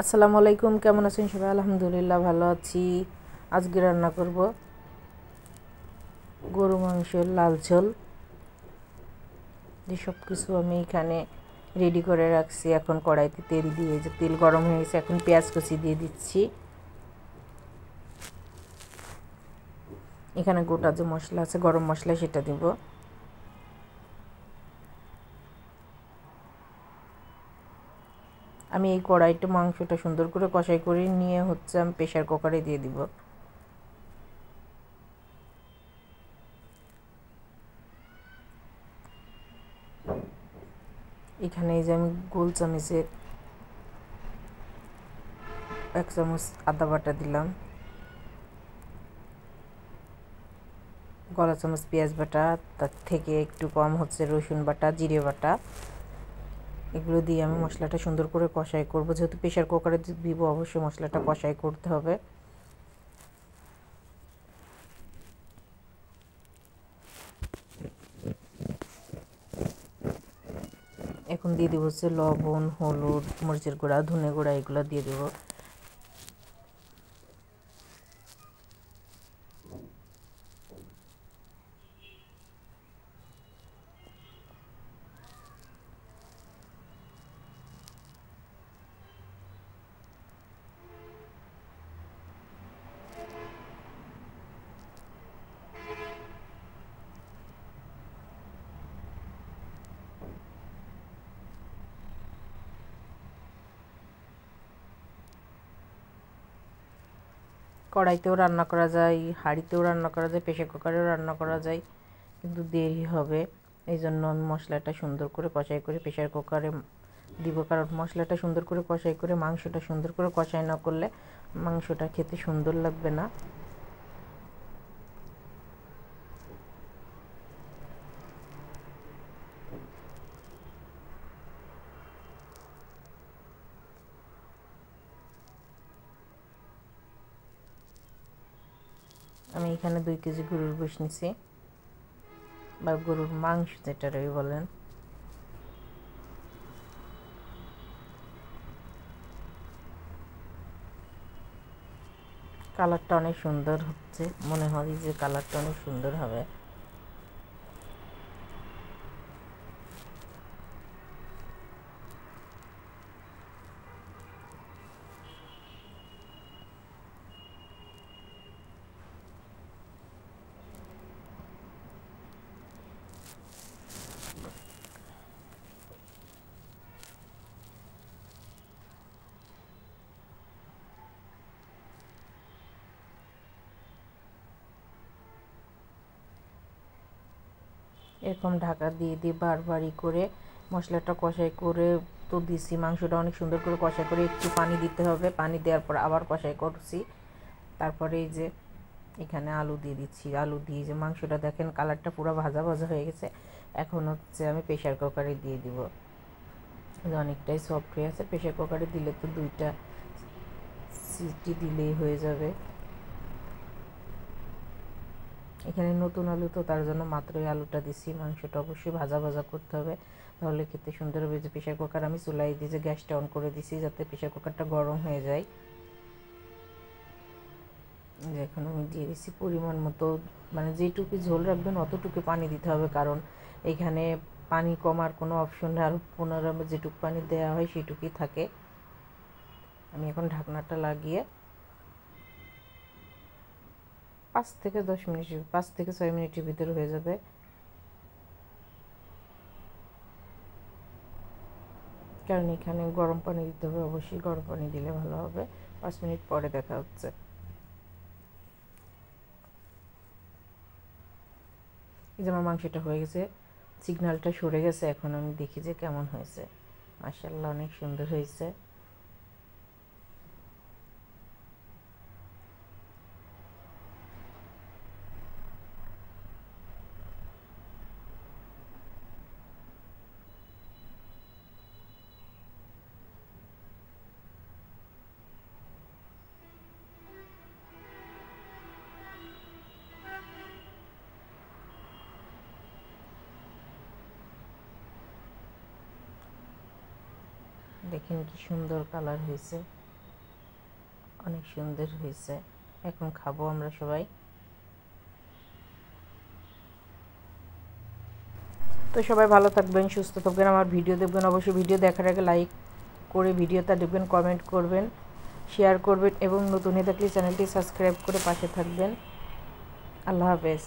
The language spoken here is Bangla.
আসসালামু আলাইকুম, কেমন আছেন সবাই? আলহামদুলিল্লাহ ভালো আছি। আজকে রান্না করব গরু মাংসের লাল ঝোল। যে সব কিছু আমি এখানে রেডি করে রাখছি। এখন কড়াইতে তেল দিয়ে, যে তেল গরম হয়ে গেছে, এখন পেঁয়াজ কুচি দিয়ে দিচ্ছি। এখানে গোটা যে মশলা আছে, গরম মশলা, সেটা দিব। আমি এই কড়াইতে মাংসটা সুন্দর করে কষাই করে নিয়ে আমি প্রেশার কুকারে দিয়ে দিব। এখানে এই যে আমি গোল চামচের 1 চামচ আদা বাটা দিলাম, গলা চামচ পেঁয়াজ বাটা, তার থেকে একটু কম রসুন বাটা, জিরে বাটা। এগুলো দিয়ে আমি মশলাটা সুন্দর করে কষাই করব। যেহেতু প্রেশার কুকারে দিব, অবশ্যই মশলাটা কষাই করতে হবে। এখন দিয়ে দিব লবণ, হলুদ, মরিচের গুঁড়া, ধনে গুঁড়া, এগুলো দিয়ে দেবো। কড়াইতেও রান্না করা যায়, হাঁড়িতেও রান্না করা যায়, প্রেশার কুকারেও রান্না করা যায়, কিন্তু দেরি হবে। এই জন্য আমি মশলাটা সুন্দর করে কষাই করে প্রেশার কুকারে দিব। কারণ মশলাটা সুন্দর করে কষাই করে মাংসটা সুন্দর করে কষাই না করলে মাংসটা খেতে সুন্দর লাগবে না। আমি এখানে 2 কেজি গরুর গোশ নিছি, বা গরুর মাংস যেটারই বলেন। কালারটা অনেক সুন্দর হচ্ছে, মনে হয় যে কালারটা অনেক সুন্দর হবে। এরকম ঢাকা দিয়ে দিয়ে বারবারই করে মশলাটা কষাই করে তো দিছি। মাংসটা অনেক সুন্দর করে কষাই করে একটু পানি দিতে হবে। পানি দেওয়ার পর আবার কষাই করছি। তারপরে এই যে এখানে আলু দিয়ে দিচ্ছি। আলু দিয়ে যে মাংসটা দেখেন কালারটা পুরো ভাজা ভাজা হয়ে গেছে। এখন আমি প্রেশার কুকারে দিয়ে দিব। অনেকটাই সফট হয়ে আছে। প্রেশার কুকারে দিলে তো 2টা সিটি দিলেই হয়ে যাবে। এখানে নতুন আলু তো, তার জন্য মাত্রই আলুটা দিছি। মাংসটা অবশ্যই ভাজা ভাজা করতে হবে, তাহলে খেতে সুন্দর হবে। যে প্রেশার কুকার আমি চুলাই দিয়ে যে গ্যাসটা অন করে দিছি, যাতে প্রেশার কুকারটা গরম হয়ে যায়। এখন আমি দিয়ে দিচ্ছি পরিমাণ মতো, মানে যেটুকু ঝোল রাখবেন অতটুকু পানি দিতে হবে। কারণ এখানে পানি কমার কোনো অপশন নেই, আর 15 যেটুকু পানি দেওয়া হয় সেটুকুই থাকে। আমি এখন ঢাকনাটা লাগিয়ে 5 থেকে 6 মিনিটের ভিতরে হয়ে যাবে। কারণ এখানে গরম পানি দিতে হবে, অবশ্যই গরম পানি দিলে ভালো হবে। 5 মিনিট পরে দেখা হচ্ছে। এই যে আমার মাংসটা হয়ে গেছে, সিগন্যালটা সরে গেছে। এখন আমি দেখি যে কেমন হয়েছে। মাশাআল্লাহ, অনেক সুন্দর হয়েছে। দেখেন কি সুন্দর কালার হয়েছে। অনেক সুন্দর হয়েছে। এখন খাবো আমরা সবাই। তো সবাই ভালো থাকবেন, সুস্থ থাকবেন, আমার ভিডিও দেখবেন। অবশ্যই ভিডিও দেখার আগে লাইক করে ভিডিওটা দেখবেন, কমেন্ট করবেন, শেয়ার করবেন এবং নতুন হয়ে থাকলে চ্যানেলটি সাবস্ক্রাইব করে পাশে থাকবেন। আল্লাহ হাফেজ।